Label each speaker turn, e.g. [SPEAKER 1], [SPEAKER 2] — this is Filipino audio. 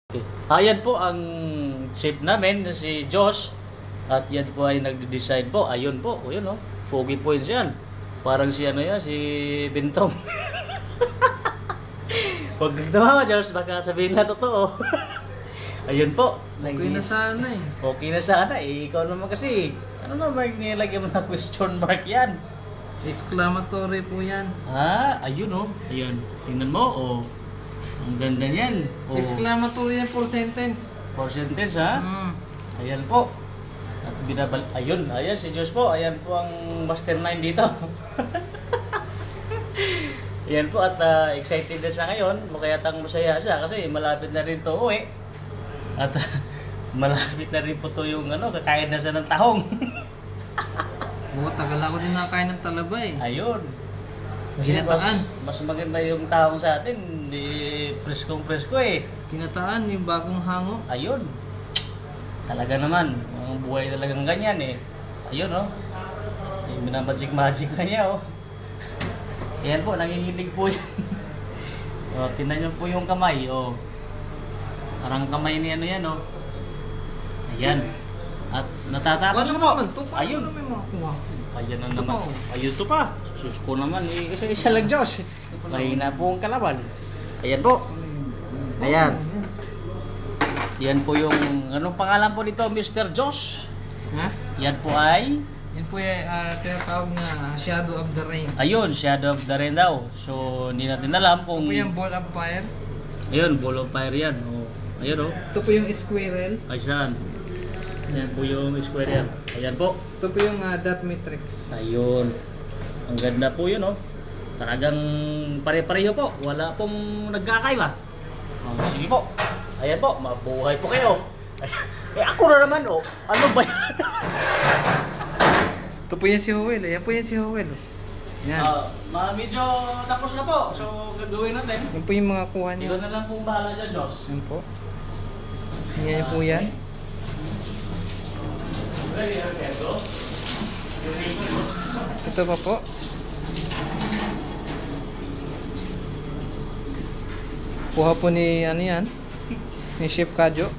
[SPEAKER 1] Okay. Ayan po ang chef namin na si Josh. At yan po ay nagde-design po. Ayun po, ayun oh. Pogi points yan. Parang si ano yan, si Bintong. Huwag nagtawa, Josh, baka sabihin na totoo. Ayun po.
[SPEAKER 2] Okay na sana eh.
[SPEAKER 1] Okay na sana eh. Ikaw naman kasi. Ano naman nilagyan mo na question mark yan?
[SPEAKER 2] Exclamatory po yan.
[SPEAKER 1] Ah, ayun oh. Ayun. Tingnan mo oh. Ang ganda niyan. Oh.
[SPEAKER 2] Exclamatory yan for sentence.
[SPEAKER 1] For sentence ha? Ayan po. At ayun, ayan si Josh po. Ayan po ang mastermind dito. Ayan po at excited na siya ngayon. Makayatang masaya siya kasi malapit na rin to uwi. At malapit na rin po to yung kakain na siya ng tahong.
[SPEAKER 2] Oo, tagal ako din nakakain ng talaba eh.
[SPEAKER 1] Ayun. Kasi mas maganda yung tahong sa atin. Di preskong-presko eh.
[SPEAKER 2] Kinataan yung bagong hango.
[SPEAKER 1] Ayun. Talaga naman. Ang buhay talagang ganyan eh. Ayun oh. Yung minamagic-magic na niya oh. Ayan po, nanginginig po yan. Oh, tingnan niyo po yung kamay oh. Parang kamay ni ano yan oh. Ayan. At natatapos
[SPEAKER 2] ano
[SPEAKER 1] po.
[SPEAKER 2] Naman to?
[SPEAKER 1] Ayun.
[SPEAKER 2] Ano may makuha?
[SPEAKER 1] Ayan na naman. Ayun to pa. Sus ko naman eh. Isa-isa lang Diyos. Mahina po ang kalaban. Ayan po. Ayan. Yan po yung, anong pangalan po nito, Mr. Josh?
[SPEAKER 2] Ha?
[SPEAKER 1] Yan po ay?
[SPEAKER 2] Yan po ay tinatawag na Shadow of the Rain.
[SPEAKER 1] Ayun, Shadow of the Rain daw. So, hindi natin alam kung...
[SPEAKER 2] Ito po yung Ball of Fire.
[SPEAKER 1] Ayun, Ball of Fire yan. Oh. Ayun oh.
[SPEAKER 2] Ito po yung Squirrel.
[SPEAKER 1] Ayan. Ayan po yung square yan. Ayan po.
[SPEAKER 2] Ito po yung Dot Matrix.
[SPEAKER 1] Ayun. Ang ganda po yun oh. Talagang pare-pareho po. Wala pong nagkakaiba. Oh, sige po. Ayan po, mabuhay po kayo. Eh ako na naman oh. Ano ba yan?
[SPEAKER 2] Ito po yan si Howell. Ayan po yan si Howell. Yan.
[SPEAKER 1] Medyo tapos na po. So gagawin natin.
[SPEAKER 2] Yan po yung mga kuha niya.
[SPEAKER 1] Ikaw na lang pong bahala dyan, Josh.
[SPEAKER 2] Yan po. Yan po yan. Ito pa po. Kuha po ni ano yan? Ni Chef Kadjo.